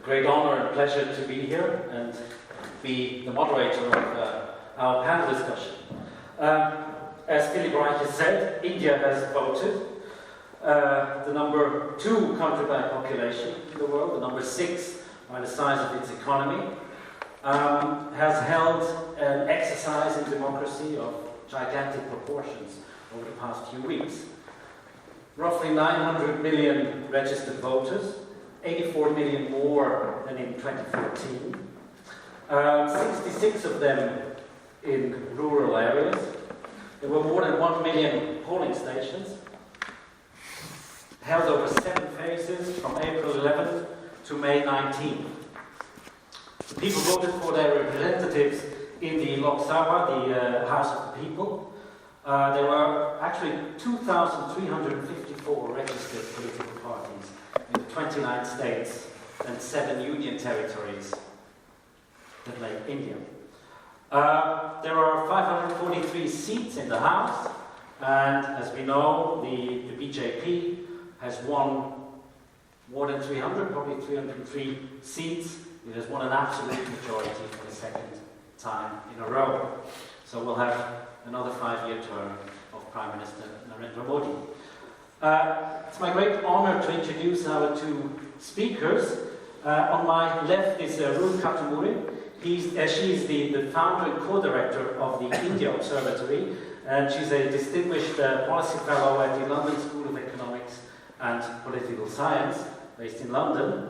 great honor and pleasure to be here and be the moderator of our panel discussion. As Philip Reich has said, India has voted. The number 2 country by population in the world, the number 6 by the size of its economy, has held an exercise in democracy of gigantic proportions over the past few weeks. Roughly 900 million registered voters, 84 million more than in 2014. 66 of them in rural areas. There were more than 1 million polling stations, held over 7 phases from April 11th to May 19th. The people voted for their representatives in the Lok Sabha, the House of the People. There were actually 2,354 registered political parties in 29 states and 7 union territories that make India. There are 543 seats in the House, and as we know, the BJP has won more than 300, probably 303 seats. It has won an absolute majority for the second time in a row. So we'll have another 5-year term of Prime Minister Narendra Modi. It's my great honor to introduce our 2 speakers. On my left is Ruth Kattumuri. She is the founder and co-director of the India Observatory, and she's a distinguished policy fellow at the London School of Economics and Political Science, based in London.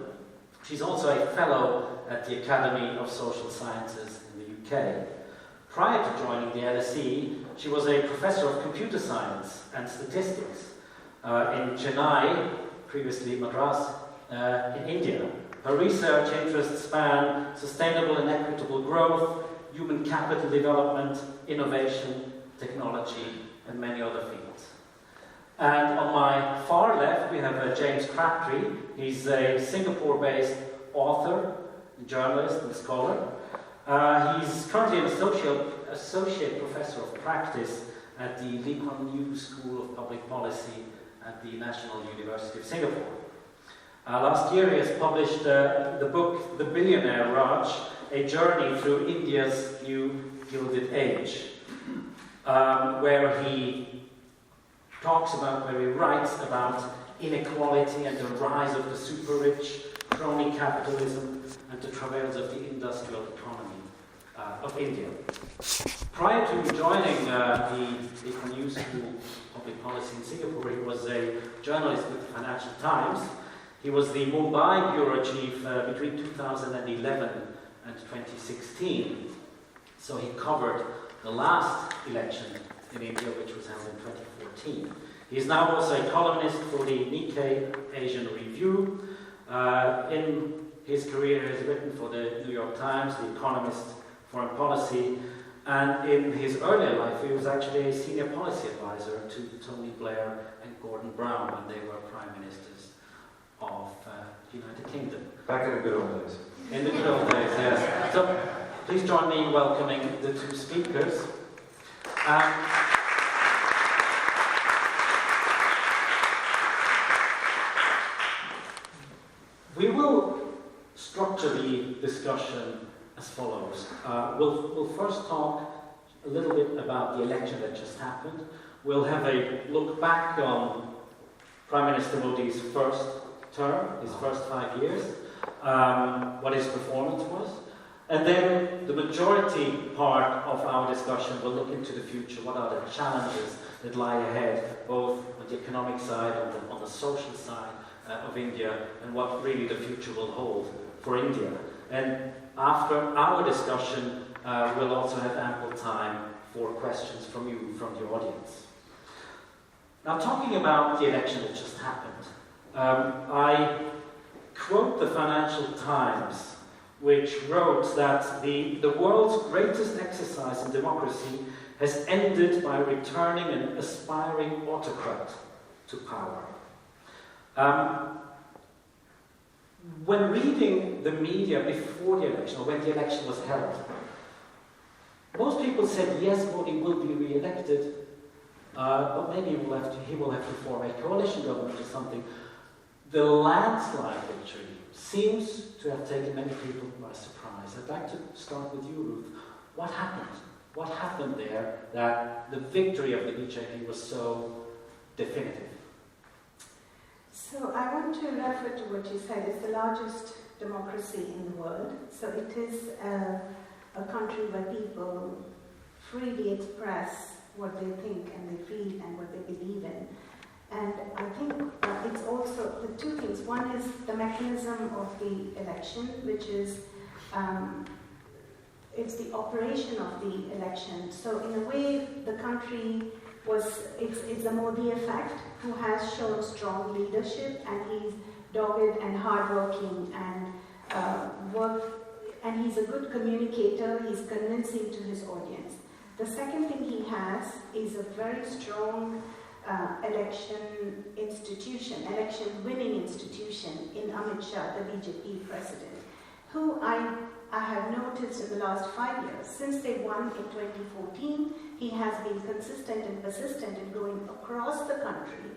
She's also a fellow at the Academy of Social Sciences in the UK. Prior to joining the LSE, she was a professor of computer science and statistics in Chennai, previously Madras, in India. Her research interests span sustainable and equitable growth, human capital development, innovation, technology, and many other fields. And on my far left, we have James Crabtree. He's a Singapore-based author, journalist, and scholar. He's currently an associate professor of practice at the Lee Kuan Yew School of Public Policy at the National University of Singapore. Last year, he has published the book The Billionaire Raj, a journey through India's new Gilded Age, where he writes about inequality and the rise of the super-rich, crony capitalism, and the travails of the industrial economy of India. Prior to joining the Lee Kuan Yew School of Public Policy in Singapore, he was a journalist with the Financial Times. He was the Mumbai bureau chief between 2011 and 2016. So he covered the last election in India, which was held in 2014. He is now also a columnist for the Nikkei Asian Review. In his career, he has written for the New York Times, The Economist, Foreign Policy, and in his earlier life, he was actually a senior policy advisor to Tony Blair and Gordon Brown when they were prime ministers of the United Kingdom. Back in the good old days. In the good old days, yes. So please join me in welcoming the 2 speakers. We will structure the discussion as follows. We'll first talk a little bit about the election that just happened. We'll have a look back on Prime Minister Modi's first term, his first 5 years, what his performance was. And then the majority part of our discussion will look into the future. What are the challenges that lie ahead, both on the economic side, on the social side of India, and what really the future will hold for India. And after our discussion, we'll also have ample time for questions from you, from the audience. Now, talking about the election that just happened, I quote the Financial Times, which wrote that the world's greatest exercise in democracy has ended by returning an aspiring autocrat to power. When reading the media before the election, or when the election was held, most people said, yes, Modi will be re-elected, but maybe he will have to form a coalition government or something. The landslide victory seems to have taken many people by surprise. I'd like to start with you, Ruth. What happened? What happened there that the victory of the BJP was so definitive? So I want to refer to what you said. It's the largest democracy in the world. So it is a country where people freely express what they think and they feel and what they believe in. And I think it's also the two things. One is the mechanism of the election, which is it's the operation of the election. So in a way, the country it's the Modi effect, who has shown strong leadership, and he's dogged and hardworking and he's a good communicator. He's convincing to his audience. The second thing he has is a very strong election winning institution in Amit Shah, the BJP president, who I have noticed in the last 5 years, since they won in 2014, he has been consistent and persistent in going across the country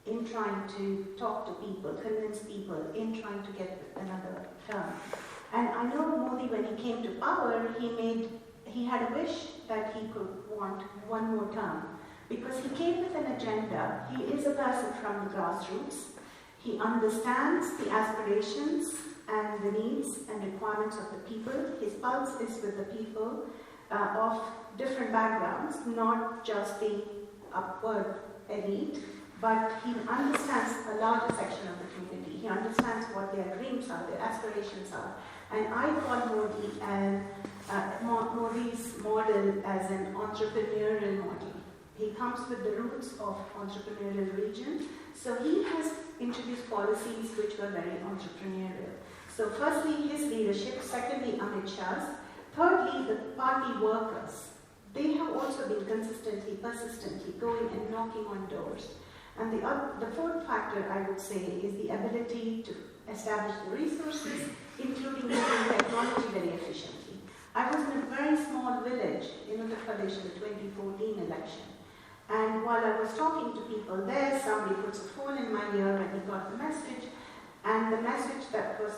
in trying to talk to people, convince people, in trying to get another term. And I know Modi, when he came to power, he had a wish that he could want one more term, because he came with an agenda. He is a person from the grassroots. He understands the aspirations and the needs and requirements of the people. His pulse is with the people of different backgrounds, not just the upward elite, but he understands a larger section of the community. He understands what their dreams are, their aspirations are. And I call Modi's model as an entrepreneurial model. He comes with the roots of entrepreneurial region. So he has introduced policies which were very entrepreneurial. So firstly, his leadership. Secondly, Amit Shah's. Thirdly, the party workers. They have also been consistently, persistently going and knocking on doors. And the fourth factor, I would say, is the ability to establish the resources, including using technology very efficiently. I was in a very small village in Uttar Pradesh in the 2014 election. And while I was talking to people there, somebody puts a phone in my ear and he got the message. And the message that was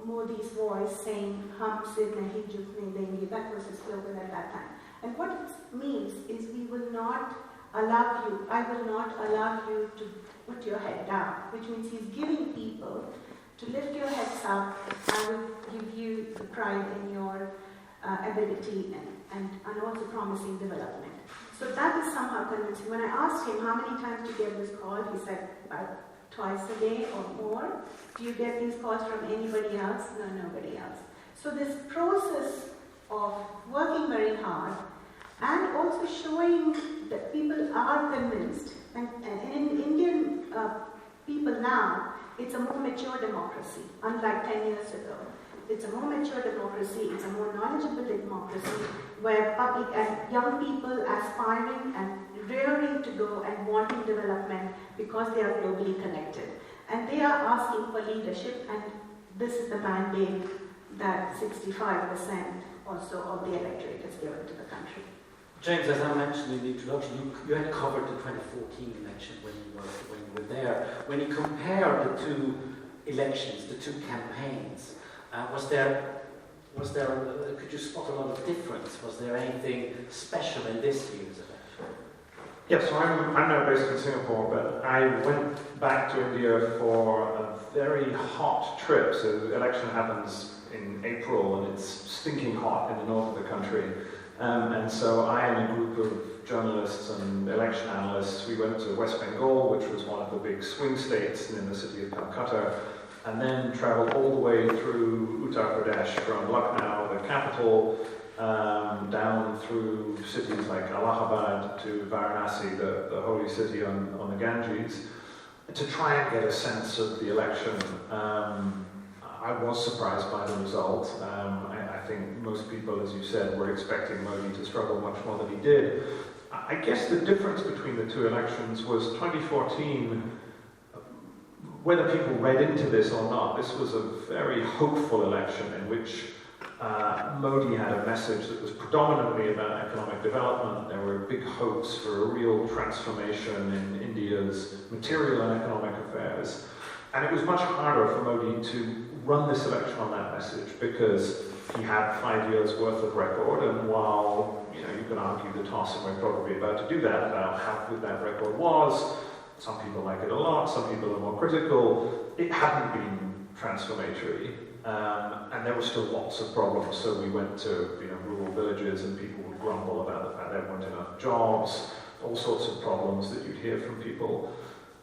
Modi's voice saying, "Hum se nahi jhukne denge." That was his slogan at that time. And what it means is I will not allow you to put your head down, which means he's giving people to lift your heads up. I will give you the pride in your ability and also promising development. So that is somehow convincing. When I asked him how many times do you get this call, he said about twice a day or more. Do you get these calls from anybody else? No, nobody else. So this process of working very hard and also showing that people are convinced. And in Indian people now, it's a more mature democracy, unlike 10 years ago. It's a more mature democracy, it's a more knowledgeable democracy, where public and young people aspiring and rearing to go and wanting development because they are globally connected. And they are asking for leadership, and this is the mandate that 65% or so of the electorate is given to the country. James, as I mentioned in the introduction, you had covered the 2014 election when you were there. When you compare the two elections, the two campaigns, could you spot a lot of difference? Was there anything special in this year's election? Yes, so I'm now based in Singapore, but I went back to India for a very hot trip. So the election happens in April, and it's stinking hot in the north of the country. And so I and a group of journalists and election analysts, we went to West Bengal, which was one of the big swing states in the city of Calcutta, and then traveled all the way through Uttar Pradesh from Lucknow, the capital, down through cities like Allahabad to Varanasi, the holy city on the Ganges, to try and get a sense of the election. I was surprised by the result. I think most people, as you said, were expecting Modi to struggle much more than he did. I guess the difference between the two elections was 2014, whether people read into this or not, this was a very hopeful election in which Modi had a message that was predominantly about economic development. There were big hopes for a real transformation in India's material and economic affairs. And it was much harder for Modi to run this election on that message because he had 5 years worth of record, and while you can argue the toss, and we're probably about to do that, about how good that record was, some people like it a lot, some people are more critical, it hadn't been transformatory, and there were still lots of problems. So we went to rural villages and people would grumble about the fact there weren't enough jobs, all sorts of problems that you'd hear from people.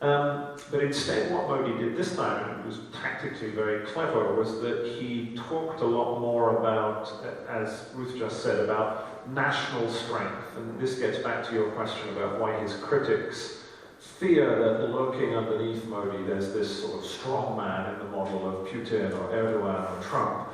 But instead what Modi did this time, and it was tactically very clever, was that he talked a lot more about, as Ruth just said, about national strength. And this gets back to your question about why his critics fear that lurking underneath Modi there's this sort of strong man in the model of Putin or Erdogan or Trump.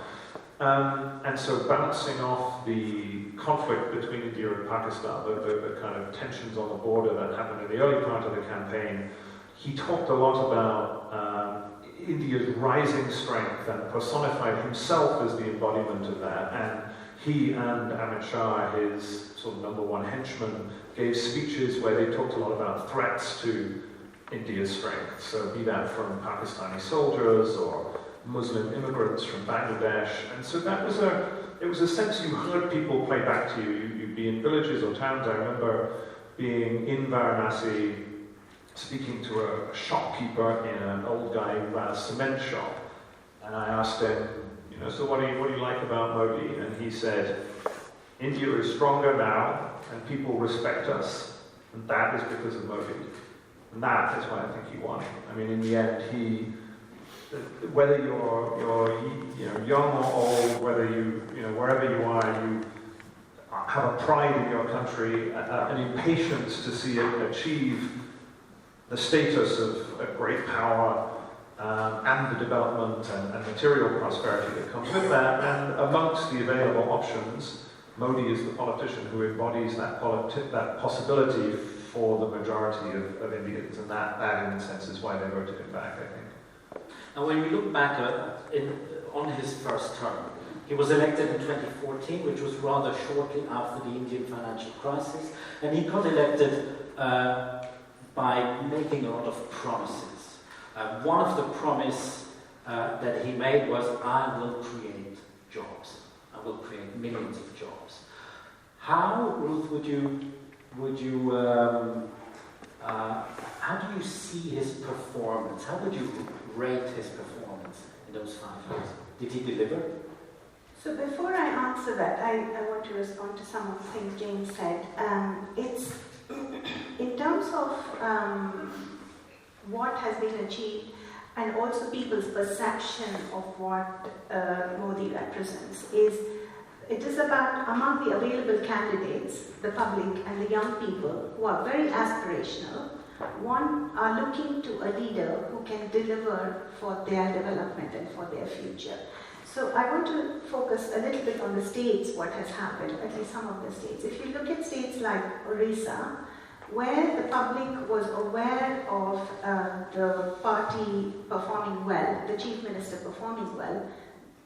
And so balancing off the conflict between India and Pakistan, the kind of tensions on the border that happened in the early part of the campaign, he talked a lot about India's rising strength and personified himself as the embodiment of that. And he and Amit Shah, his sort of #1 henchman, gave speeches where they talked a lot about threats to India's strength. So be that from Pakistani soldiers or Muslim immigrants from Bangladesh. And so it was a sense you heard people play back to you. You'd be in villages or towns. I remember being in Varanasi, speaking to a shopkeeper in an old guy who ran a cement shop. And I asked him, so what do you like about Modi? And he said, India is stronger now and people respect us. And that is because of Modi. And that is why I think he won. I mean, in the end, whether you're young or old, whether wherever you are, you have a pride in your country, an impatience to see it achieve the status of a great power and the development and material prosperity that comes with that. And amongst the available options, Modi is the politician who embodies that possibility for the majority of Indians. And that, in a sense, is why they voted him back, I think. And when we look back on his first term, he was elected in 2014, which was rather shortly after the Indian financial crisis. And he got elected by making a lot of promises. One of the promises that he made was, I will create jobs. I will create millions of jobs. How, Ruth, how do you see his performance? How would you rate his performance in those 5 years? Did he deliver? So before I answer that, I want to respond to some of the things James said. It's in terms of what has been achieved and also people's perception of what Modi represents it is about, among the available candidates, the public and the young people who are very aspirational, are looking to a leader who can deliver for their development and for their future. So I want to focus a little bit on the states, what has happened, at least some of the states. If you look at states like Orissa, where the public was aware of the party performing well, the chief minister performing well,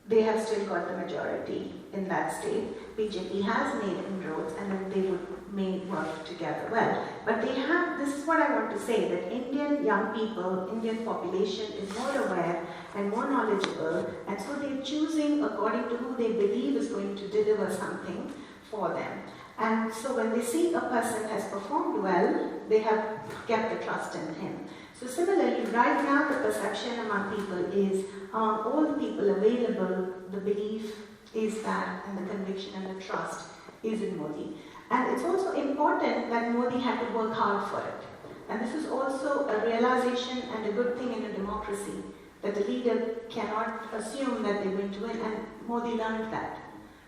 they have still got the majority in that state. BJP has made inroads and then they may work together well. But this is what I want to say, that Indian young people, Indian population is more aware and more knowledgeable, and so they're choosing according to who they believe is going to deliver something for them. And so when they see a person has performed well, they have kept the trust in him. So similarly, right now the perception among people is, among all the people available, the belief is that, and the conviction and the trust is in Modi. And it's also important that Modi had to work hard for it. And this is also a realization and a good thing in a democracy, that the leader cannot assume that they're going to win. And Modi learned that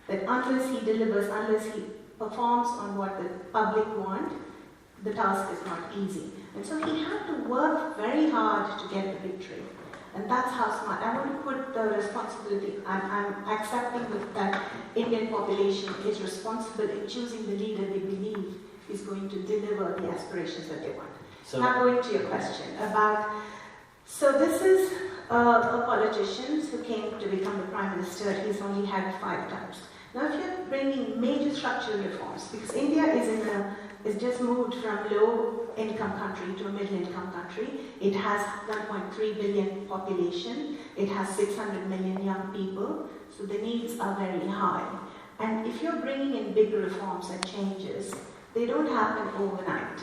unless he delivers, unless he performs on what the public want, the task is not easy. And so he had to work very hard to get the victory. And that's how smart. I want to put the responsibility, I'm accepting that Indian population is responsible in choosing the leader they believe is going to deliver the aspirations that they want. So, now going to your question about, so this is a politician who came to become the Prime Minister. He's only had 5 times. Now if you're bringing major structural reforms, because India is in a is just moved from low-income country to a middle-income country. It has 1.3 billion population. It has 600 million young people. So the needs are very high. And if you're bringing in big reforms and changes, they don't happen overnight.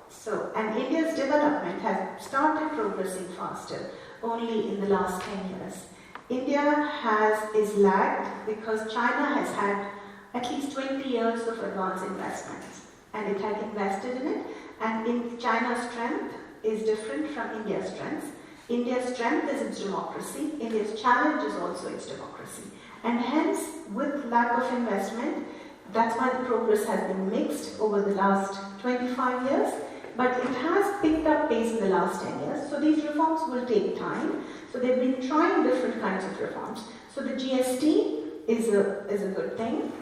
So, and India's development has started progressing faster only in the last 10 years. India is lagged because China has had at least 20 years of advanced investments, and it had invested in it. And in China's strength is different from India's strength. India's strength is its democracy. India's challenge is also its democracy. And hence, with lack of investment, that's why the progress has been mixed over the last 25 years. But it has picked up pace in the last 10 years. So these reforms will take time. So they've been trying different kinds of reforms. So the GST is a good thing.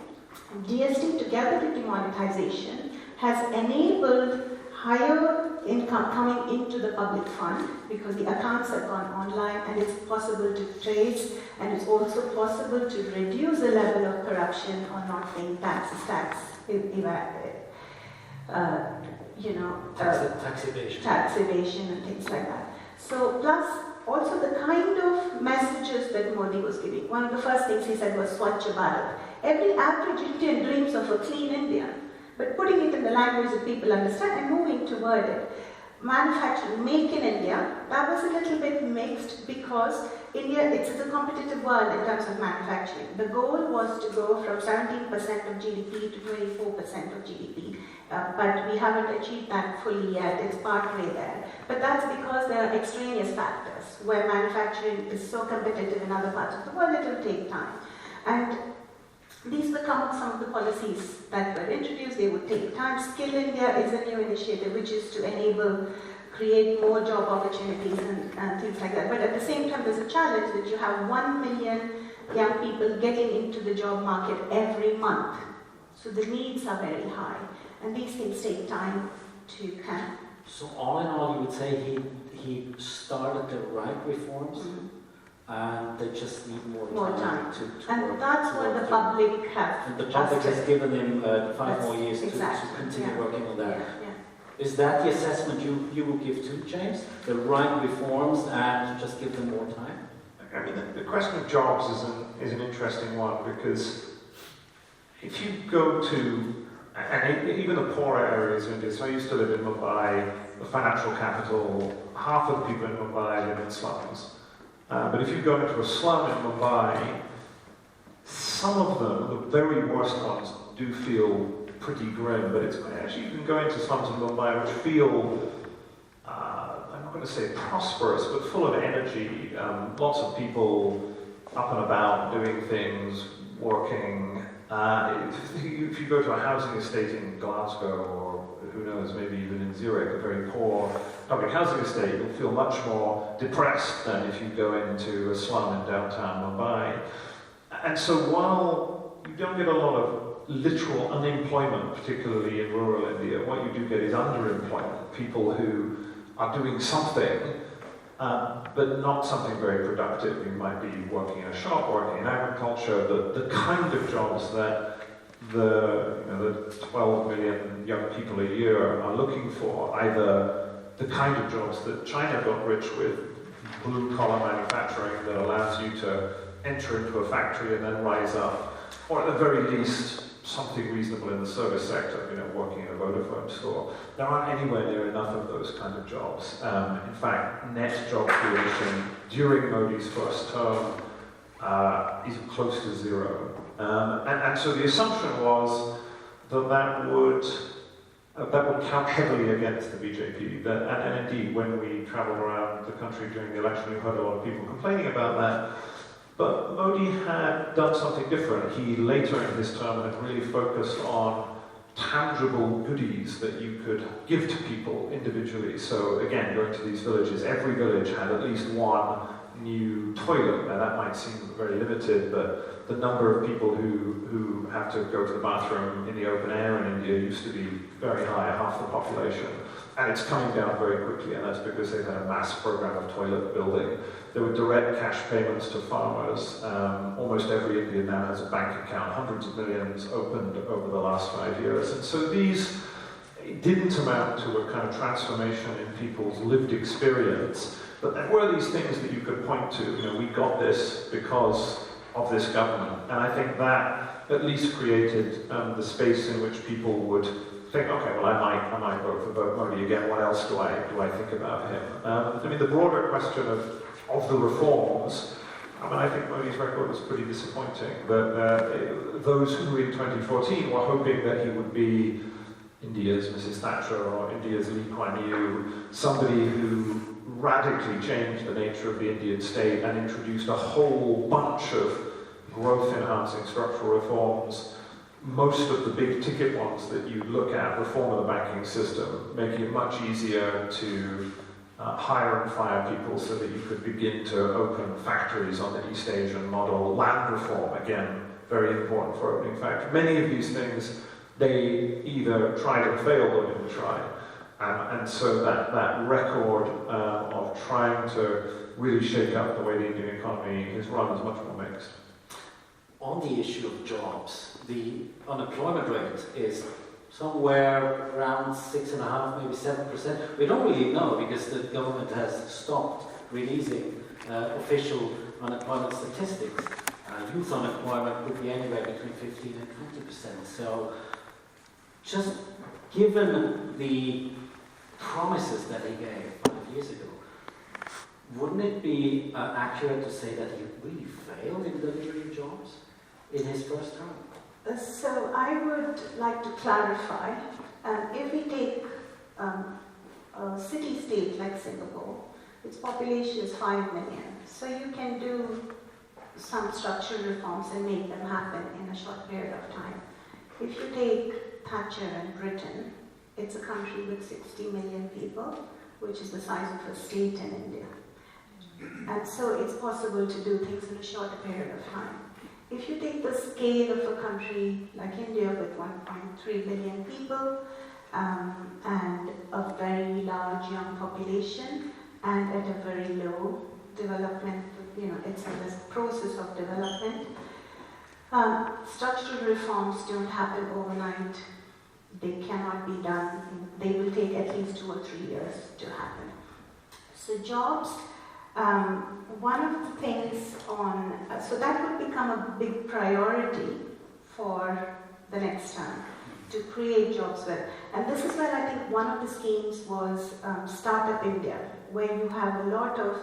GST, together with demonetization, has enabled higher income coming into the public fund because the accounts have gone online and it's possible to trace, and it's also possible to reduce the level of corruption or not paying taxes, tax evasion and things like that. So plus also the kind of messages that Modi was giving. One of the first things he said was Swachh Bharat. Every average Indian dreams of a clean India, but putting it in the language that people understand and moving toward it. Manufacturing, make in India, that was a little bit mixed because India, it's a competitive world in terms of manufacturing. The goal was to go from 17% of GDP to 24% of GDP, but we haven't achieved that fully yet. It's partway there. But that's because there are extraneous factors where manufacturing is so competitive in other parts of the world, it will take time. And these were some of the policies that were introduced. They would take time. Skill India is a new initiative which is to create more job opportunities and things like that. But at the same time, there's a challenge that you have 1 million young people getting into the job market every month. So the needs are very high. And these things take time to come. So all in all, you would say he started the right reforms, and they just need more time to and work. that's what the public have. And the public has given him 5 more years to continue working on that. Is that the assessment you will give to James? The right reforms and just give them more time? I mean, the question of jobs is an interesting one because if you go to, and even the poorer areas of India, so I used to live in Mumbai, the financial capital, half of the people in Mumbai live in slums. But if you go into a slum in Mumbai, some of them, the very worst ones, do feel pretty grim, but it's actually, you can go into slums in Mumbai which feel, I'm not going to say prosperous, but full of energy. Lots of people up and about, doing things, working. If you go to a housing estate in Glasgow, or who knows, maybe even in Zurich, a very poor public housing estate, you'll feel much more depressed than if you go into a slum in downtown Mumbai. And so while you don't get a lot of literal unemployment, particularly in rural India, what you do get is underemployment, people who are doing something, but not something very productive. You might be working in a shop, working in agriculture, the kind of jobs that the 12 million young people a year are looking for, either the kind of jobs that China got rich with, blue-collar manufacturing that allows you to enter into a factory and then rise up, or at the very least, something reasonable in the service sector, working in a Vodafone store. There aren't anywhere near enough of those kind of jobs. In fact, net job creation during Modi's first term is close to zero. And so the assumption was that would count heavily against the BJP. And indeed, when we travelled around the country during the election, we heard a lot of people complaining about that. But Modi had done something different. He, later in his term, had really focused on tangible goodies that you could give to people individually. So again, going to these villages, every village had at least one new toilet. Now that might seem very limited, but the number of people who have to go to the bathroom in the open air in India used to be very high, half the population. And it's coming down very quickly, and that's because they've had a mass program of toilet building. There were direct cash payments to farmers. Almost every Indian now has a bank account, hundreds of millions opened over the last 5 years. And so these, it didn't amount to a kind of transformation in people's lived experience, but there were these things that you could point to. You know, we got this because of this government, and I think that at least created the space in which people would think, okay, well, I might vote for Modi again. What else do I think about him? I mean, the broader question of the reforms. I mean, I think Modi's record was pretty disappointing. But those who in 2014 were hoping that he would be India's Mrs. Thatcher or India's Lee Kuan Yew, somebody who radically changed the nature of the Indian state and introduced a whole bunch of growth-enhancing structural reforms. Most of the big ticket ones that you look at, reform of the banking system, making it much easier to hire and fire people so that you could begin to open factories on the East Asian model, land reform, again, very important for opening factories. Many of these things, they either tried and failed or didn't try. And so that record of trying to really shake up the way the Indian economy is run is much more mixed. On the issue of jobs, the unemployment rate is somewhere around 6.5%, maybe 7%. We don't really know because the government has stopped releasing official unemployment statistics. Youth unemployment could be anywhere between 15 and 20%. So just given the promises that he gave 5 years ago, wouldn't it be accurate to say that he really failed in delivering jobs in his first term? So I would like to clarify, if we take a city-state like Singapore, its population is 5 million, so you can do some structural reforms and make them happen in a short period of time. If you take Thatcher and Britain, it's a country with 60 million people, which is the size of a state in India. And so it's possible to do things in a shorter period of time. If you take the scale of a country like India with 1.3 billion people and a very large young population and at a very low development, it's in this process of development, structural reforms don't happen overnight. They cannot be done. They will take at least 2 or 3 years to happen. So jobs, one of the things so that would become a big priority for the next term, to create jobs well. And this is where I think one of the schemes was Startup India, where you have a lot of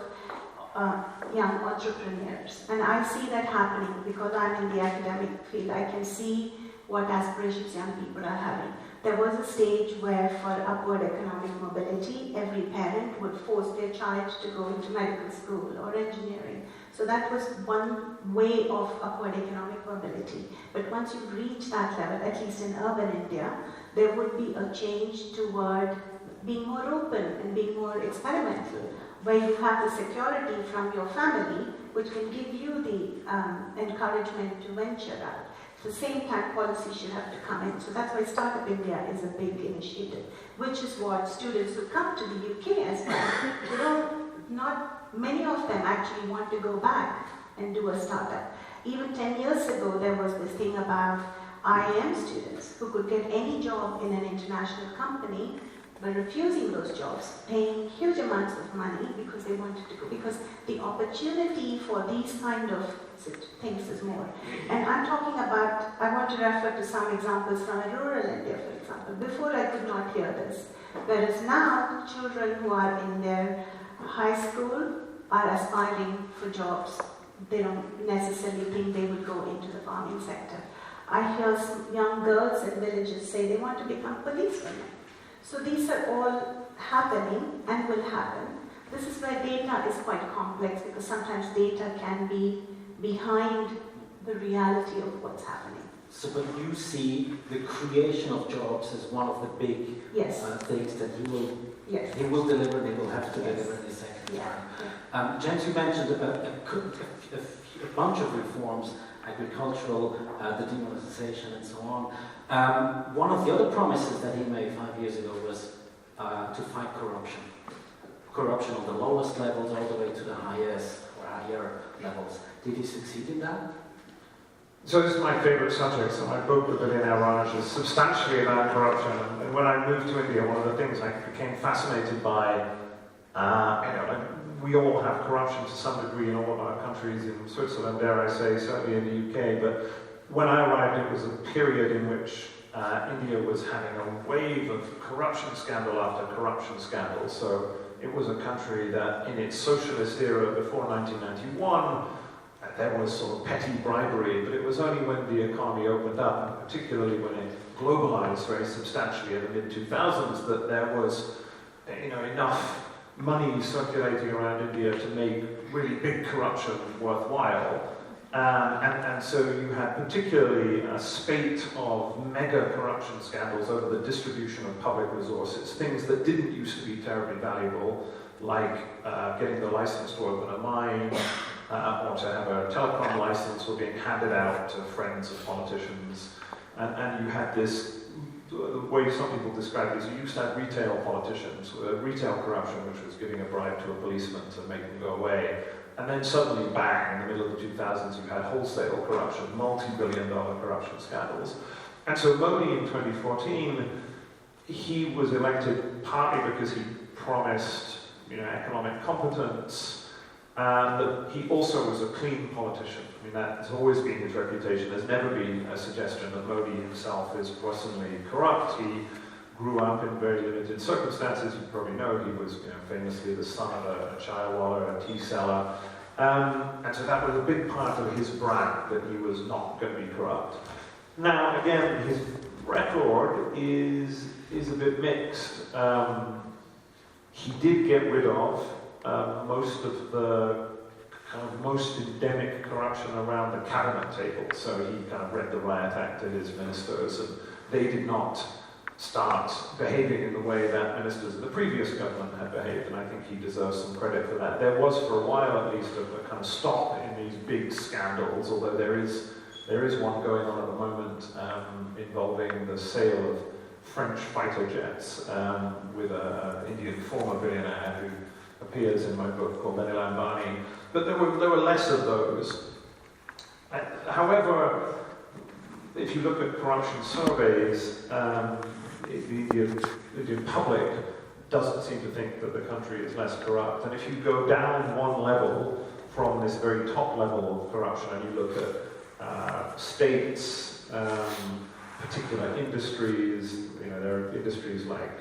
young entrepreneurs. And I see that happening because I'm in the academic field. I can see what aspirations young people are having. There was a stage where for upward economic mobility, every parent would force their child to go into medical school or engineering. So that was one way of upward economic mobility. But once you reach that level, at least in urban India, there would be a change toward being more open and being more experimental, where you have the security from your family, which can give you the encouragement to venture out. At the same time, policy should have to come in. So that's why Startup India is a big initiative, which is what students who come to the UK as well, not many of them actually want to go back and do a startup. Even 10 years ago, there was this thing about IIM students who could get any job in an international company, but refusing those jobs, paying huge amounts of money because they wanted to go, because the opportunity for these kind of things is more. And I'm talking about, I want to refer to some examples from rural India, for example. Before I could not hear this, whereas now children who are in their high school are aspiring for jobs. They don't necessarily think they would go into the farming sector. I hear some young girls in villages say they want to become policewomen. So these are all happening and will happen. This is where data is quite complex because sometimes data can be behind the reality of what's happening. So, but you see the creation of jobs as one of the big things that he will deliver, they will have to deliver in the second term. James, you mentioned a bunch of reforms, agricultural, the demonetization and so on. One of the other promises that he made 5 years ago was to fight corruption. Corruption on the lowest levels all the way to the highest or higher levels. Did he succeed in that? So this is my favourite subject. So my book, The Billionaire Raj, is substantially about corruption. And when I moved to India, one of the things I became fascinated by, we all have corruption to some degree in all of our countries, in Switzerland, dare I say, certainly in the UK. But when I arrived, it was a period in which India was having a wave of corruption scandal after corruption scandal. So it was a country that, in its socialist era before 1991, there was sort of petty bribery, but it was only when the economy opened up, and particularly when it globalized very substantially in the mid-2000s, that there was enough money circulating around India to make really big corruption worthwhile. And so you had particularly a spate of mega corruption scandals over the distribution of public resources, things that didn't used to be terribly valuable, like getting the license to open a mine, or to have a telecom license, were being handed out to friends of politicians. And you had this, the way some people describe it is, you used to have retail politicians, retail corruption, which was giving a bribe to a policeman to make them go away. And then suddenly, bang, in the middle of the 2000s, you had wholesale corruption, multi-billion-dollar corruption scandals. And so Modi in 2014, he was elected partly because he promised economic competence, but he also was a clean politician. I mean, that has always been his reputation. There's never been a suggestion that Modi himself is personally corrupt. He grew up in very limited circumstances. You probably know he was famously the son of a chaiwaller, a tea seller. And so that was a big part of his brand, that he was not going to be corrupt. Now, again, his record is a bit mixed. He did get rid of most of the kind of most endemic corruption around the cabinet table. So he kind of read the Riot Act to his ministers, and they did not start behaving in the way that ministers of the previous government had behaved, and I think he deserves some credit for that. There was, for a while at least, a kind of stop in these big scandals, although there is one going on at the moment involving the sale of French fighter jets with an Indian former billionaire who appears in my book called Anil Ambani. But there were less of those. However, if you look at corruption surveys, the Indian public doesn't seem to think that the country is less corrupt. And if you go down one level from this very top level of corruption and you look at states, particular industries, there are industries like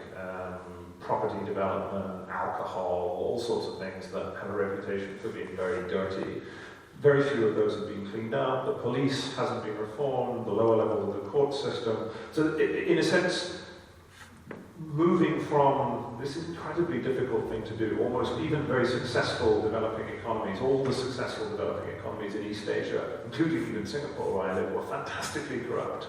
property development, alcohol, all sorts of things that have a reputation for being very dirty. Very few of those have been cleaned up. The police hasn't been reformed, the lower level of the court system. So in a sense, moving from this incredibly difficult thing to do, almost even very successful developing economies, all the successful developing economies in East Asia, including even Singapore, where I live, were fantastically corrupt.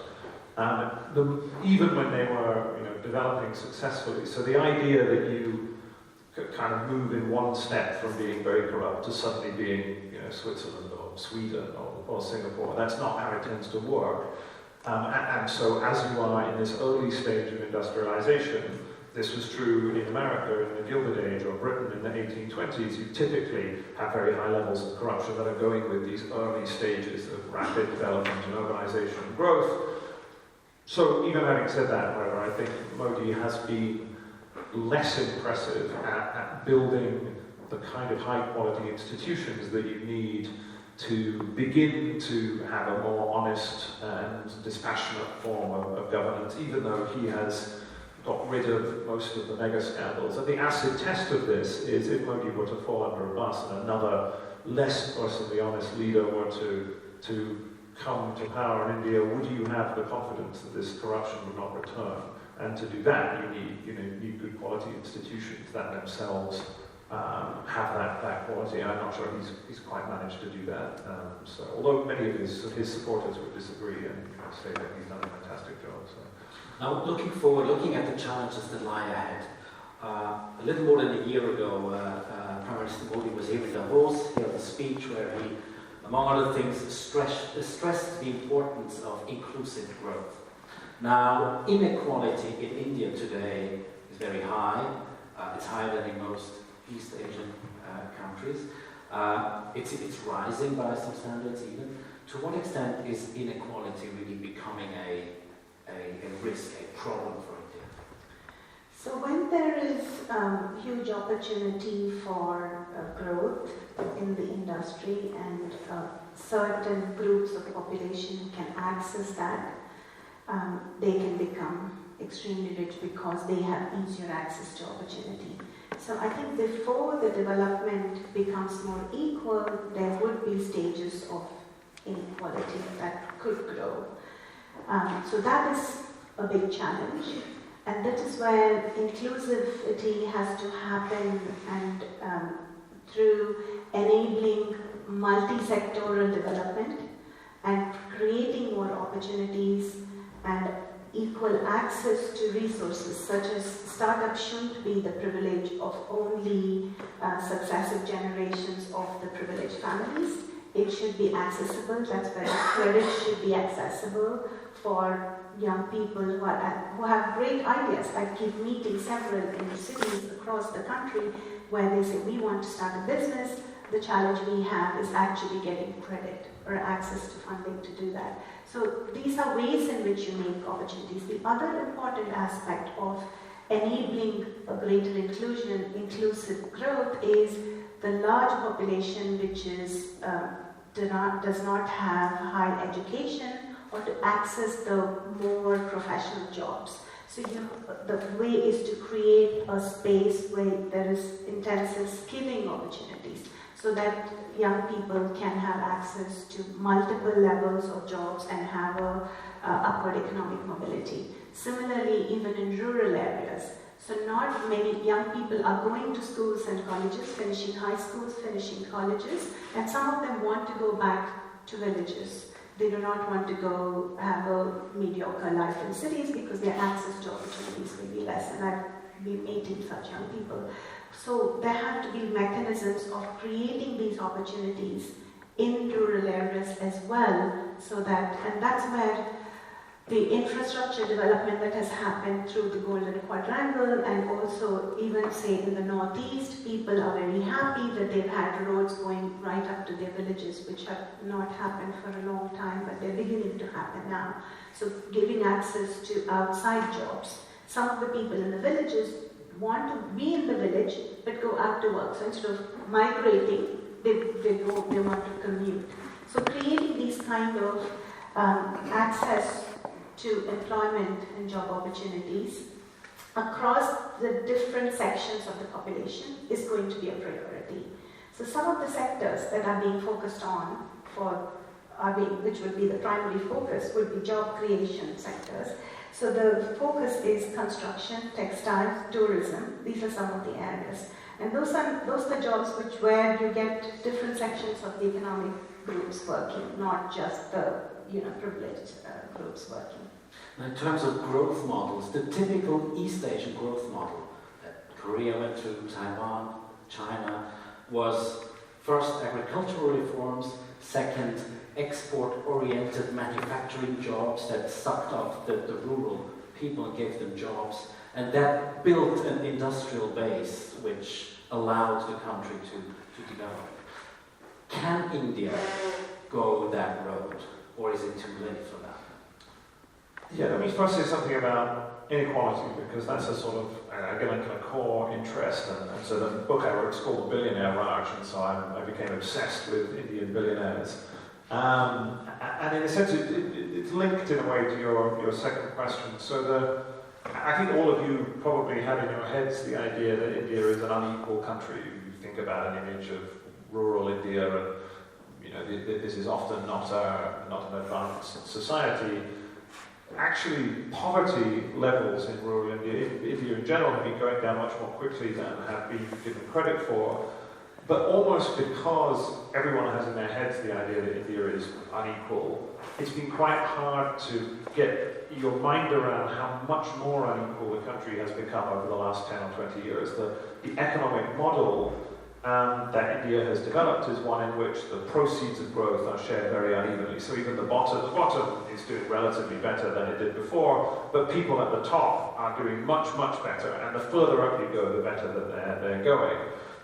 Even when they were developing successfully. So the idea that you could kind of move in one step from being very corrupt to suddenly being Switzerland or Sweden or Singapore, that's not how it tends to work. And so as you are in this early stage of industrialization, this was true in America in the Gilded Age or Britain in the 1820s, you typically have very high levels of corruption that are going with these early stages of rapid development and urbanization and growth. So even having said that, however, I think Modi has been less impressive at building the kind of high-quality institutions that you need to begin to have a more honest and dispassionate form of governance, even though he has got rid of most of the mega scandals. And the acid test of this is if Modi were to fall under a bus and another less personally honest leader were to come to power in India, would you have the confidence that this corruption would not return? And to do that, you need good quality institutions that themselves have that quality. I'm not sure he's quite managed to do that. So, although many of his supporters would disagree and say that he's done a fantastic job. So. Now, looking forward, looking at the challenges that lie ahead. A little more than a year ago, Prime Minister Modi was here in Davos, held a speech where he, among other things, stressed the importance of inclusive growth. Now, inequality in India today is very high. It's higher than in most East Asian countries. It's rising by some standards even to what extent is inequality really becoming a risk, a problem for India? So when there is huge opportunity for growth in the industry and certain groups of the population can access that, they can become extremely rich because they have easier access to opportunity. So I think before the development becomes more equal, there would be stages of inequality that could grow. So that is a big challenge. And that is where inclusivity has to happen, and through enabling multi-sectoral development and creating more opportunities and equal access to resources, such as startups shouldn't be the privilege of only successive generations of the privileged families. It should be accessible. That's where credit should be accessible for young people who have great ideas. I keep meeting several in cities across the country where they say, we want to start a business. The challenge we have is actually getting credit or access to funding to do that. So these are ways in which you make opportunities. The other important aspect of enabling a greater inclusion, inclusive growth, is the large population which is does not have high education or to access the more professional jobs. So the way is to create a space where there is intensive skilling opportunities, so that young people can have access to multiple levels of jobs and have a upward economic mobility. Similarly, even in rural areas, so not many young people are going to schools and colleges, finishing high schools, finishing colleges, and some of them want to go back to villages. They do not want to go have a mediocre life in cities because their access to opportunities will be less, and I've been meeting such young people. So there have to be mechanisms of creating these opportunities in rural areas as well, so that, and that's where the infrastructure development that has happened through the Golden Quadrangle, and also even say in the Northeast, people are very happy that they've had roads going right up to their villages, which have not happened for a long time, but they're beginning to happen now. So giving access to outside jobs. Some of the people in the villages want to be in the village, but go out to work. So instead of migrating, they want to commute. So creating these kind of access to employment and job opportunities across the different sections of the population is going to be a priority. So some of the sectors that are being focused on which would be the primary focus, would be job creation sectors. So the focus is construction, textiles, tourism. These are some of the areas. And those are jobs where you get different sections of the economic groups working, not just the privileged groups working. Now, in terms of growth models, the typical East Asian growth model that Korea went through, Taiwan, China, was first agricultural reforms, second export-oriented manufacturing jobs that sucked up the rural people and gave them jobs, and that built an industrial base which allowed the country to develop. Can India go that road, or is it too late for that? Yeah, let me first say something about inequality, because that's a sort of, again, a core interest. And so the book I wrote is called Billionaire Raj, and so I became obsessed with Indian billionaires. And in a sense, it's linked in a way to your second question. So I think all of you probably have in your heads the idea that India is an unequal country. You think about an image of rural India, and this is often not an advanced society. Actually, poverty levels in rural India in general have been going down much more quickly than have been given credit for. But almost because everyone has in their heads the idea that India is unequal, it's been quite hard to get your mind around how much more unequal the country has become over the last 10 or 20 years. The economic model that India has developed is one in which the proceeds of growth are shared very unevenly. So even the bottom is doing relatively better than it did before, but people at the top are doing much, much better, and the further up you go, the better that they're going.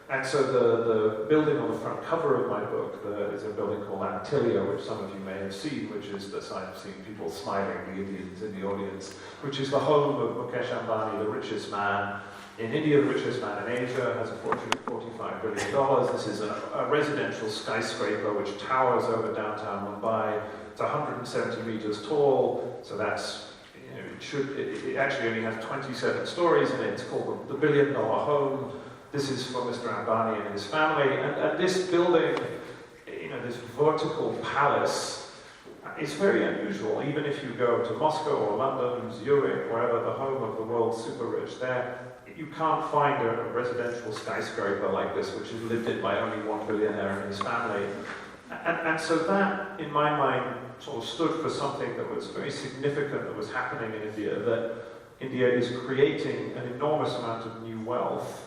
And so the building on the front cover of my book is a building called Antilia, which some of you may have seen, which is the sign of seeing people smiling, the Indians in the audience, which is the home of Mukesh Ambani, the richest man in India, the richest man in Asia, has a fortune of $45 billion. This is a residential skyscraper which towers over downtown Mumbai. It's 170 meters tall, so that's, it actually only has 27 stories in it. It's called the $1 billion home. This is for Mr. Ambani and his family. And this building, this vertical palace, is very unusual. Even if you go to Moscow or London, Zurich, wherever, the home of the world's super rich, there you can't find a residential skyscraper like this, which is lived in by only one billionaire and his family. And so that, in my mind, sort of stood for something that was very significant that was happening in India, that India is creating an enormous amount of new wealth,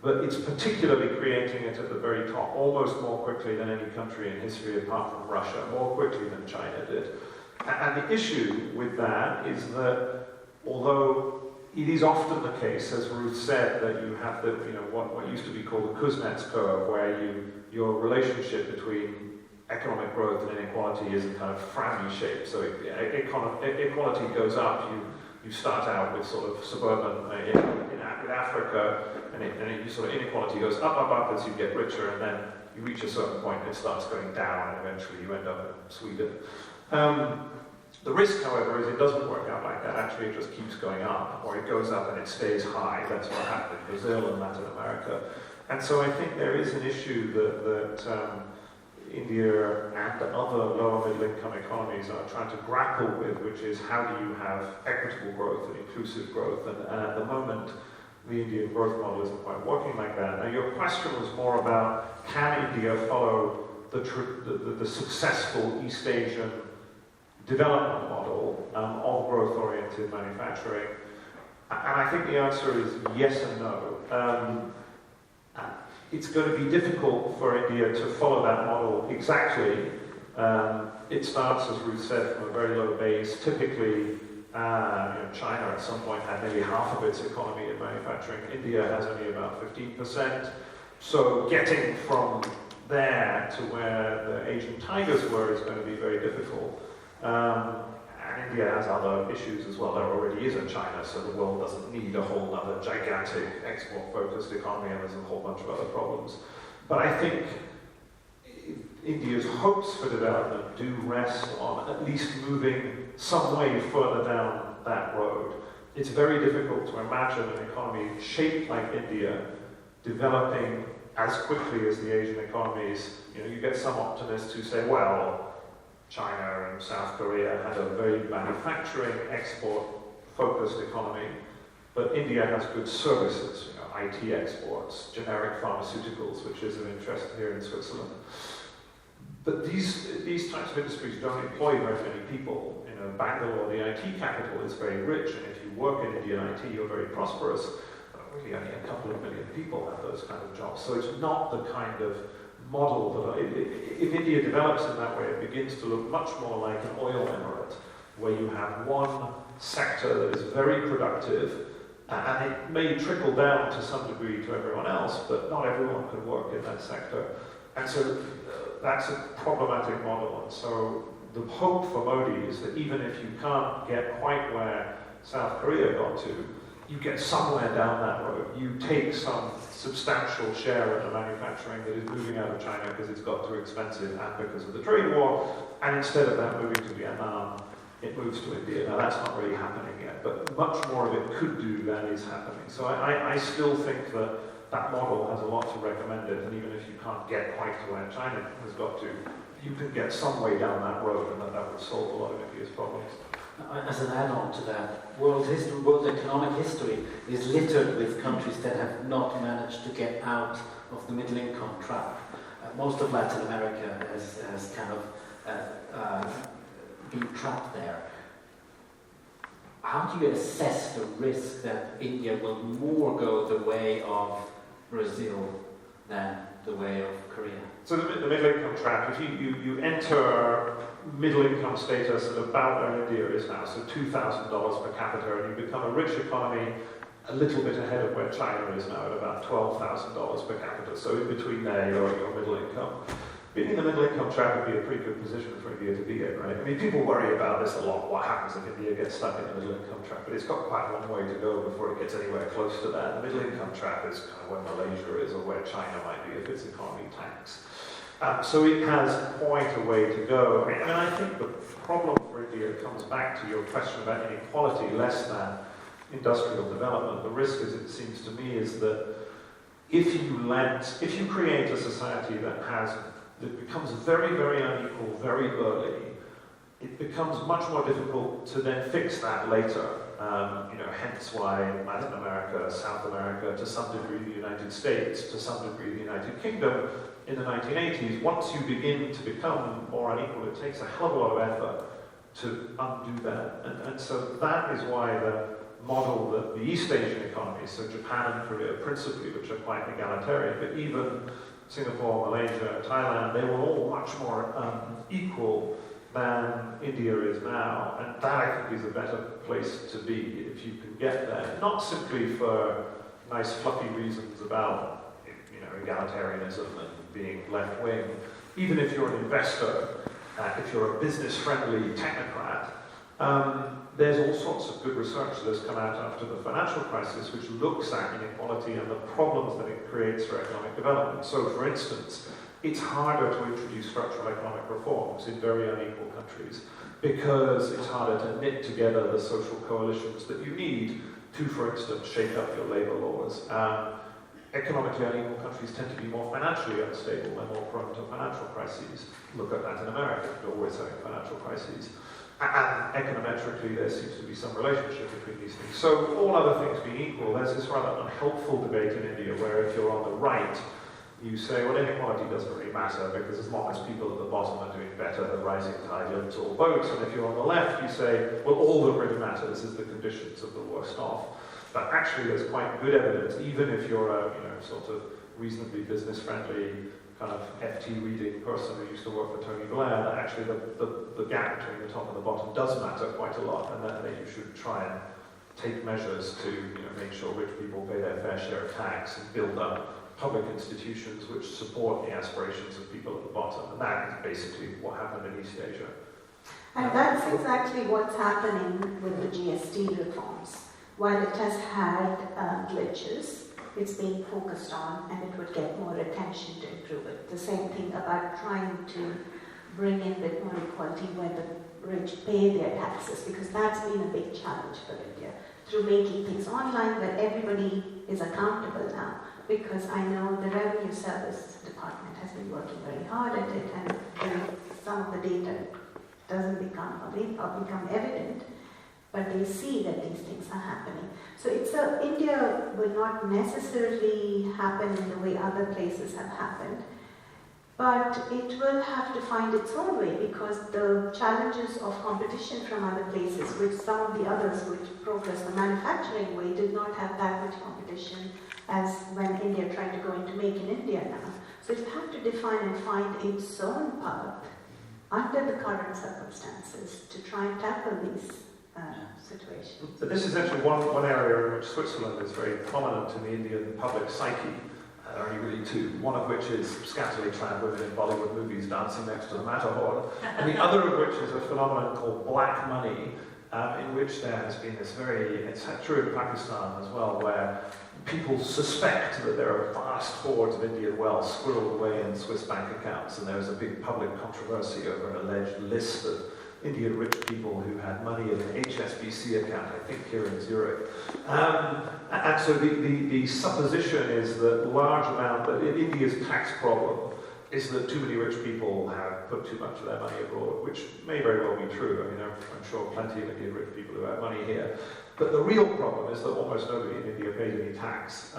but it's particularly creating it at the very top, almost more quickly than any country in history apart from Russia, more quickly than China did. And the issue with that is that although it is often the case, as Ruth said, that you have the, what used to be called the Kuznets curve, where your relationship between economic growth and inequality is a kind of frowny shape. So equality goes up. You start out with sort of suburban with Africa, and you sort of inequality goes up as you get richer, and then you reach a certain point and it starts going down, and eventually you end up in Sweden. The risk, however, is it doesn't work out like that. Actually, it just keeps going up, or it goes up and it stays high. That's what happened in Brazil and Latin America. And so I think there is an issue that India and other lower middle income economies are trying to grapple with, which is how do you have equitable growth and inclusive growth? And at the moment, the Indian growth model isn't quite working like that. Now, your question was more about, can India follow the successful East Asian development model of growth-oriented manufacturing? And I think the answer is yes and no. It's going to be difficult for India to follow that model exactly. It starts, as Ruth said, from a very low base. Typically, China at some point had maybe half of its economy in manufacturing. India has only about 15%. So getting from there to where the Asian tigers were is going to be very difficult. And India has other issues as well. There already is a China, so the world doesn't need a whole other gigantic export-focused economy, and there's a whole bunch of other problems. But I think India's hopes for development do rest on at least moving some way further down that road. It's very difficult to imagine an economy shaped like India developing as quickly as the Asian economies. You get some optimists who say, well, China and South Korea had a very manufacturing, export-focused economy, but India has good services, IT exports, generic pharmaceuticals, which is of interest here in Switzerland. But these types of industries don't employ very many people. Bangalore, the IT capital, is very rich, and if you work in Indian IT, you're very prosperous. But really only a couple of million people have those kind of jobs. So it's not the kind of model that, if India develops in that way, it begins to look much more like an oil emirate, where you have one sector that is very productive, and it may trickle down to some degree to everyone else, but not everyone can work in that sector. And so that's a problematic model. And so the hope for Modi is that even if you can't get quite where South Korea got to, you get somewhere down that road. You take some substantial share of the manufacturing that is moving out of China because it's got too expensive and because of the trade war, and instead of that moving to Vietnam, it moves to India. Now that's not really happening yet, but much more of it could do than is happening. So I still think that that model has a lot to recommend it, and even if you can't get quite to where China has got to, you can get some way down that road, and that would solve a lot of India's problems. As an add-on to that, world economic history is littered with countries that have not managed to get out of the middle income trap. Most of Latin America has kind of been trapped there. How do you assess the risk that India will more go the way of Brazil than the way of Korea? So the middle income trap, if you enter middle income status at about where India is now, so $2,000 per capita, and you become a rich economy, a little bit ahead of where China is now at about $12,000 per capita. So in between there, you're middle income. Being in the middle income trap would be a pretty good position for India to be in, right? I mean, people worry about this a lot, what happens if India gets stuck in the middle income trap, but it's got quite a long way to go before it gets anywhere close to that. The middle income trap is kind of where Malaysia is or where China might be if its economy tanks. So it has quite a way to go. I mean, I think the problem for India comes back to your question about inequality less than industrial development. The risk, as it seems to me, is that if you create a society that becomes very, very unequal very early, it becomes much more difficult to then fix that later. Hence why Latin America, South America, to some degree the United States, to some degree the United Kingdom, in the 1980s, once you begin to become more unequal, it takes a hell of a lot of effort to undo that. And so that is why the model that the East Asian economies, so Japan and Korea principally, which are quite egalitarian, but even Singapore, Malaysia, Thailand, they were all much more equal than India is now. And that, I think, is a better place to be if you can get there. Not simply for nice fluffy reasons about egalitarianism and being left-wing. Even if you're an investor, if you're a business-friendly technocrat, there's all sorts of good research that has come out after the financial crisis which looks at inequality and the problems that it creates for economic development. So, for instance, it's harder to introduce structural economic reforms in very unequal countries because it's harder to knit together the social coalitions that you need to, for instance, shake up your labor laws. Economically unequal countries tend to be more financially unstable. They're more prone to financial crises. Look at Latin America, they're always having financial crises. And econometrically, there seems to be some relationship between these things. So, all other things being equal, there's this rather unhelpful debate in India where if you're on the right, you say, well, inequality doesn't really matter because as long as people at the bottom are doing better, the rising tide lifts all boats. And if you're on the left, you say, well, all that really matters is the conditions of the worst off. But actually, there's quite good evidence, even if you're a sort of reasonably business-friendly kind of FT reading person who used to work for Tony Blair, that actually the gap between the top and the bottom does matter quite a lot, and that you should try and take measures to make sure rich people pay their fair share of tax and build up public institutions which support the aspirations of people at the bottom. And that is basically what happened in East Asia. And that's exactly what's happening with the GST reforms. While it has had glitches, it's being focused on and it would get more attention to improve it. The same thing about trying to bring in a bit more equality where the rich pay their taxes, because that's been a big challenge for India. Through making things online where everybody is accountable now, because I know the Revenue Service Department has been working very hard at it, and some of the data doesn't become evident, but they see that these things are happening. So India will not necessarily happen in the way other places have happened, but it will have to find its own way, because the challenges of competition from other places, which some of the others which progress the manufacturing way did not have that much competition as when India tried to go into Make in India now. So it will have to define and find its own path under the current circumstances to try and tackle these situations. But this is actually one area in which Switzerland is very prominent in the Indian public psyche. There are only really two, one of which is scantily clad women in Bollywood movies dancing next to the Matterhorn, and the other of which is a phenomenon called black money, in which there has been this it's true in Pakistan as well, where people suspect that there are vast hoards of Indian wealth squirreled away in Swiss bank accounts, and there was a big public controversy over an alleged list of Indian rich people who had money in an HSBC account, I think here in Zurich. And so the supposition is that India's tax problem is that too many rich people have put too much of their money abroad, which may very well be true. I mean, I'm sure plenty of Indian rich people who have money here. But the real problem is that almost nobody in India pays any tax.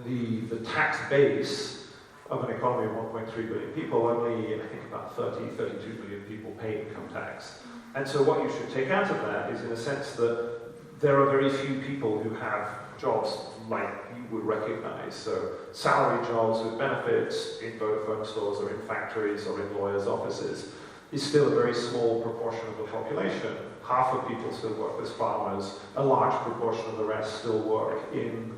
The tax base of an economy of 1.3 billion people, only I think about 32 million people pay income tax. And so what you should take out of that is, in a sense, that there are very few people who have jobs like you would recognize. So salary jobs with benefits in Vodafone stores or in factories or in lawyers' offices. is still a very small proportion of the population. Half of people still work as farmers, a large proportion of the rest still work in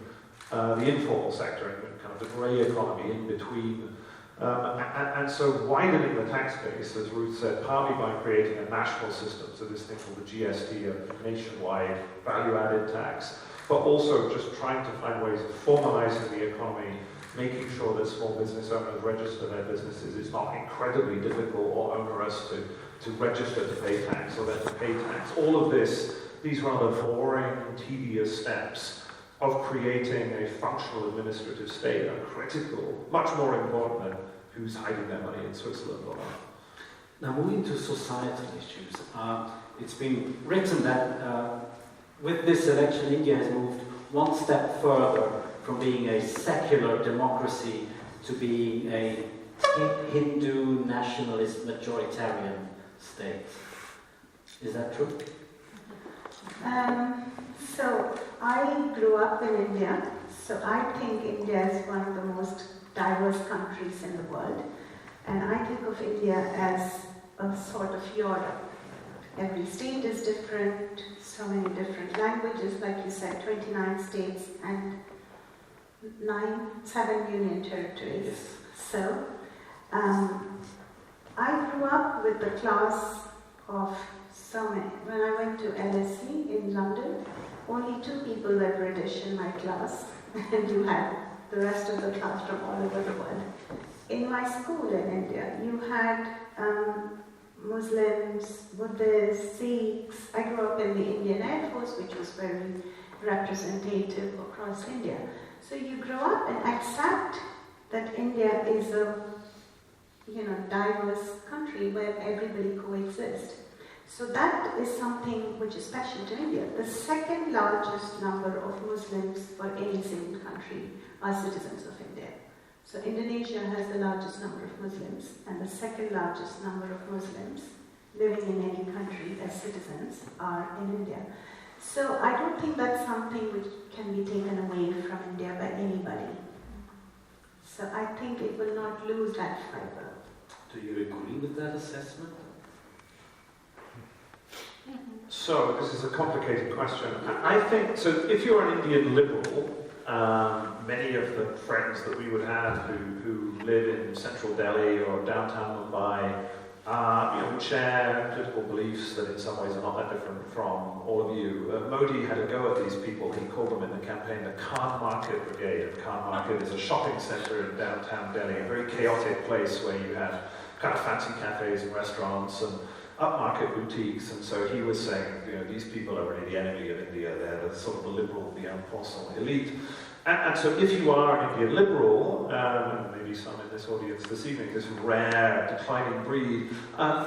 the informal sector, in kind of the grey economy in between. And so widening the tax base, as Ruth said, partly by creating a national system, so this thing called the GST, a nationwide value-added tax, but also just trying to find ways of formalizing the economy, making sure that small business owners register their businesses. It's not incredibly difficult or onerous to register to pay tax or then to pay tax. All of this, these rather boring, tedious steps of creating a functional administrative state are critical, much more important than who's hiding their money in Switzerland or not. Now, moving to societal issues, it's been written that with this election, India has moved one step further from being a secular democracy to being a Hindu nationalist majoritarian state. Is that true? So I grew up in India, so I think India is one of the most diverse countries in the world, and I think of India as a sort of Europe. Every state is different, so many different languages, like you said, 29 states and 7 union territories. Yes. So I grew up with the class of so many. When I went to LSE in London, only 2 people were British in my class, and you had the rest of the class from all over the world. In my school in India, you had Muslims, Buddhists, Sikhs. I grew up in the Indian Air Force, which was very representative across India. So you grow up and accept that India is a diverse country where everybody coexists. So that is something which is special to India. The second largest number of Muslims for any single country are citizens of India. So Indonesia has the largest number of Muslims, and the second largest number of Muslims living in any country as citizens are in India. So I don't think that's something which can be taken away from India by anybody. So I think it will not lose that fiber. Do you agree with that assessment? So this is a complicated question. I think, so if you're an Indian liberal, many of the friends that we would have who live in central Delhi or downtown Mumbai would share political beliefs that in some ways are not that different from all of you. Modi had a go at these people. He called them in the campaign the Khan Market Brigade. And Khan Market is a shopping center in downtown Delhi, a very chaotic place where you have kind of fancy cafes and restaurants and upmarket boutiques. And so he was saying, these people are really the enemy of India. They're the sort of the liberal, the impersonal elite. And so if you are an Indian liberal, and maybe some in this audience this evening, this rare declining breed,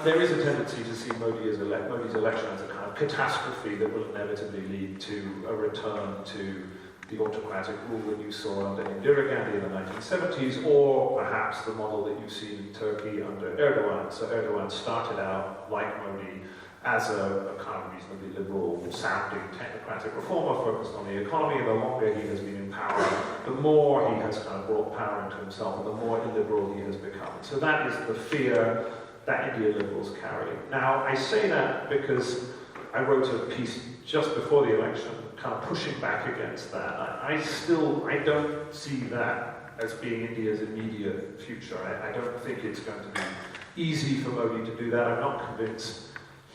there is a tendency to see Modi's election as a kind of catastrophe that will inevitably lead to a return to the autocratic rule that you saw under Indira Gandhi in the 1970s, or perhaps the model that you've seen in Turkey under Erdogan. So Erdogan started out, like Modi, as a kind of reasonably liberal-sounding technocratic reformer focused on the economy, and the longer he has been in power, the more he has kind of brought power into himself, and the more illiberal he has become. So that is the fear that Indian liberals carry. Now, I say that because I wrote a piece just before the election, kind of pushing back against that. I don't see that as being India's immediate future. I don't think it's going to be easy for Modi to do that. I'm not convinced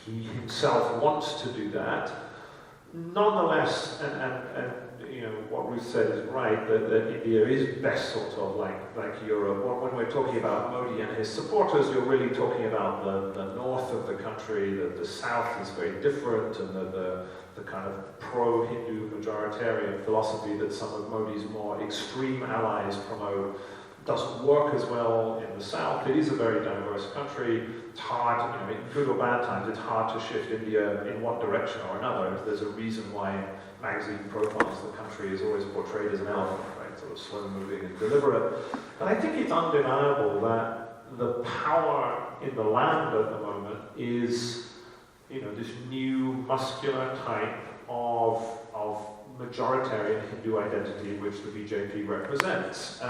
he himself wants to do that. Nonetheless, and what Ruth said is right, that India is best sort of like Europe. When we're talking about Modi and his supporters, you're really talking about the north of the country. The south is very different, and the kind of pro-Hindu majoritarian philosophy that some of Modi's more extreme allies promote doesn't work as well in the south. It is a very diverse country. It's hard, in good or bad times, it's hard to shift India in one direction or another. There's a reason why magazine profiles the country is always portrayed as an elephant, right? Sort of slow-moving and deliberate. But I think it's undeniable that the power in the land at the moment is, this new muscular type of majoritarian Hindu identity which the BJP represents.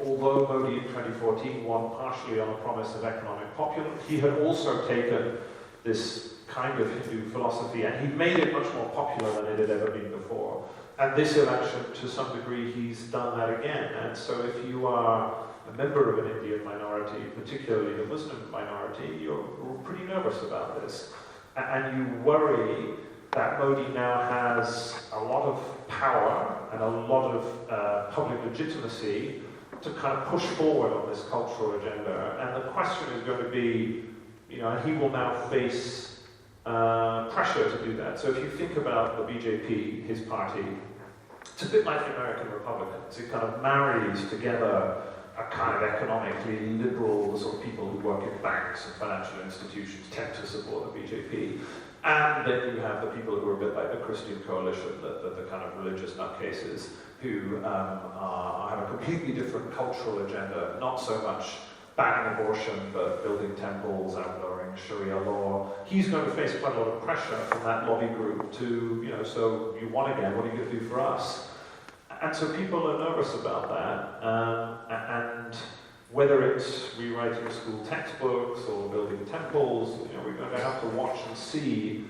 although Modi in 2014 won partially on a promise of economic population, he had also taken this kind of Hindu philosophy and he made it much more popular than it had ever been before. And this election, to some degree, he's done that again. And so if you are a member of an Indian minority, particularly the Muslim minority, you're pretty nervous about this. And you worry that Modi now has a lot of power and a lot of public legitimacy to kind of push forward on this cultural agenda. And the question is going to be, and he will now face pressure to do that. So if you think about the BJP, his party, it's a bit like the American Republicans. It kind of marries together a kind of economically liberal, the sort of people who work in banks and financial institutions tend to support the BJP. And then you have the people who are a bit like the Christian coalition, the kind of religious nutcases, who have a completely different cultural agenda, not so much banning abortion, but building temples, outlawing Sharia law. He's going to face quite a lot of pressure from that lobby group to, so you won again, what are you going to do for us? And so people are nervous about that. And whether it's rewriting school textbooks or building temples, we're going to have to watch and see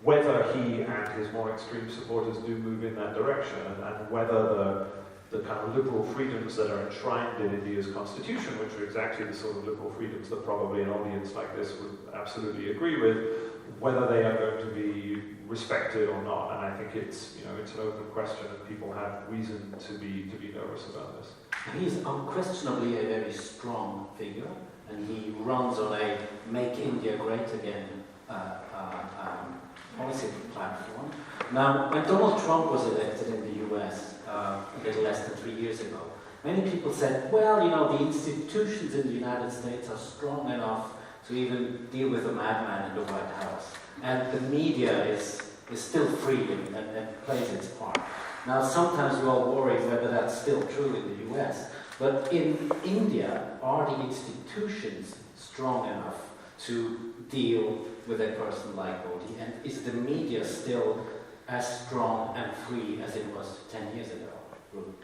whether he and his more extreme supporters do move in that direction, and whether the kind of liberal freedoms that are enshrined in India's constitution, which are exactly the sort of liberal freedoms that probably an audience like this would absolutely agree with, whether they are going to be respected or not. And I think it's an open question, and people have reason to be nervous about this. He's unquestionably a very strong figure, and he runs on a "Make India Great Again" policy platform. Now, when Donald Trump was elected in the US a little less than 3 years ago, many people said, well, the institutions in the United States are strong enough to even deal with a madman in the White House. And the media is still free and plays its part. Now, sometimes you all worry whether that's still true in the US, but in India, are the institutions strong enough to deal with a person like Modi? And is the media still as strong and free as it was 10 years ago? Ruth?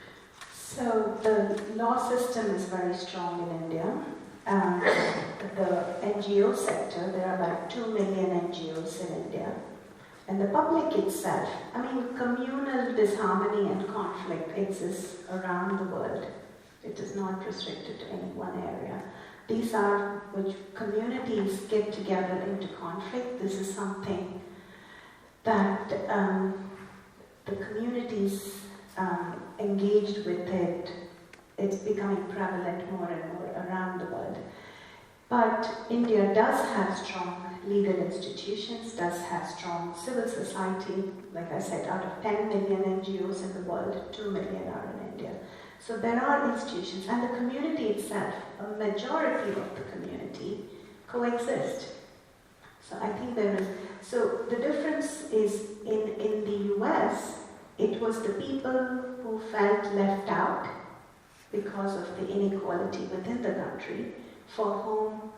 So the law system is very strong in India. The NGO sector, there are like 2 million NGOs in India. And the public itself, communal disharmony and conflict exists around the world. It is not restricted to any one area. These are which communities get together into conflict. This is something that the communities engaged with it, it's becoming prevalent more and more around the world. But India does have strong legal institutions, does have strong civil society. Like I said, out of 10 million NGOs in the world, 2 million are in India. So there are institutions, and the community itself, a majority of the community, coexist. So I think there is, so the difference is in the US, it was the people who felt left out because of the inequality within the country, for whom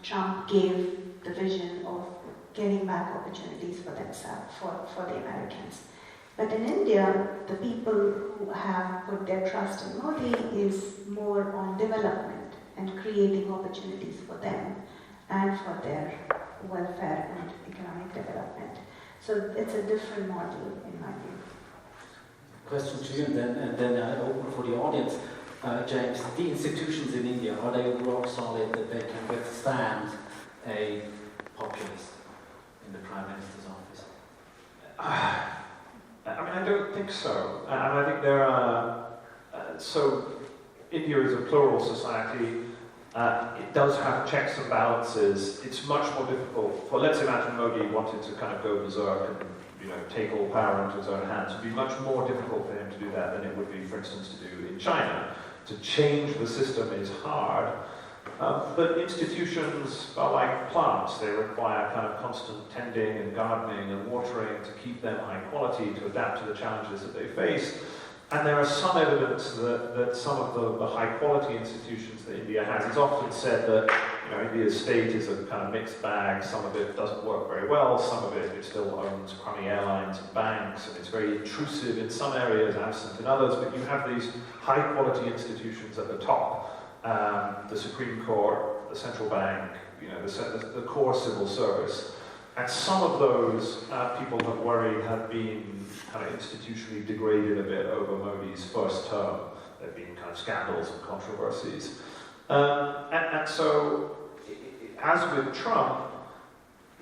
Trump gave the vision of getting back opportunities for themselves, for the Americans. But in India, the people who have put their trust in Modi is more on development and creating opportunities for them and for their welfare and economic development. So it's a different model in my view. Question to you, and then I open for the audience. James, the institutions in India, are they rock solid that they can withstand a populist in the Prime Minister's office? I don't think so. And I think there are... so India is a plural society. It does have checks and balances. It's much more difficult for, let's imagine Modi wanted to kind of go berserk and take all power into his own hands. It would be much more difficult for him to do that than it would be, for instance, to do in China. To change the system is hard, but institutions are like plants. They require kind of constant tending and gardening and watering to keep them high quality, to adapt to the challenges that they face. And there is some evidence that some of the high quality institutions that India has, it's often said that India's state is a kind of mixed bag. Some of it doesn't work very well, some of it still owns crummy airlines and banks, and it's very intrusive in some areas, absent in others, but you have these high-quality institutions at the top. The Supreme Court, the central bank, the core civil service. And some of those, people have worried, have been kind of institutionally degraded a bit over Modi's first term. There have been kind of scandals and controversies. And so, as with Trump,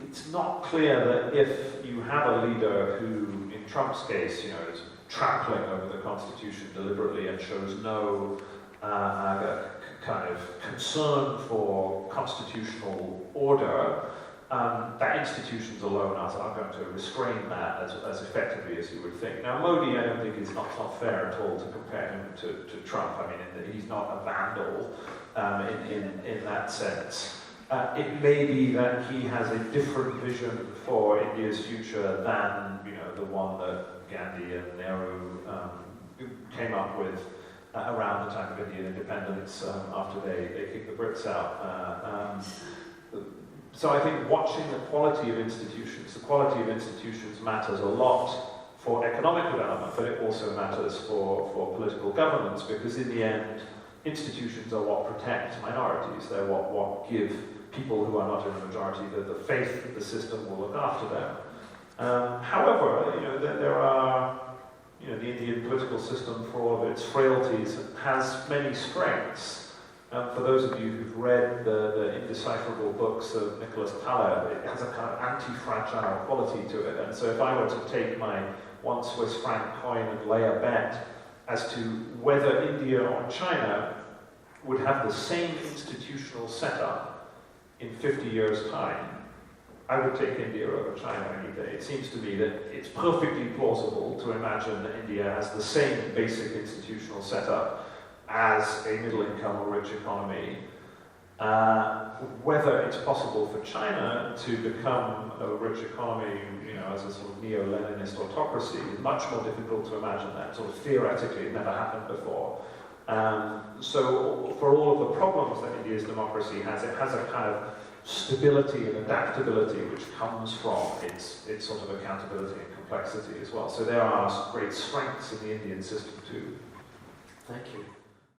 it's not clear that if you have a leader who, in Trump's case, is trampling over the Constitution deliberately and shows no kind of concern for constitutional order, that institutions alone are going to restrain that as effectively as you would think. Now, Modi, I don't think it's not fair at all to compare him to Trump. I mean, he's not a vandal in that sense. It may be that he has a different vision for India's future than the one that Gandhi and Nehru came up with around the time of Indian independence after they kicked the Brits out. So I think watching the quality of institutions matters a lot for economic development, but it also matters for political governance, because in the end, institutions are what protect minorities. They're what give people who are not in the majority the faith that the system will look after them. However, there are, the Indian political system, for all of its frailties, has many strengths. For those of you who've read the indecipherable books of Nicholas Taleb, it has a kind of anti-fragile quality to it. And so if I were to take my 1 Swiss franc coin and lay a bet as to whether India or China would have the same institutional setup in 50 years' time, I would take India over China any day. It seems to me that it's perfectly plausible to imagine that India has the same basic institutional setup as a middle-income or rich economy. Whether it's possible for China to become a rich economy, as a sort of neo-Leninist autocracy, is much more difficult to imagine that. Sort of theoretically, it never happened before. So for all of the problems that India's democracy has, it has a kind of stability and adaptability which comes from its sort of accountability and complexity as well. So there are great strengths in the Indian system too. Thank you.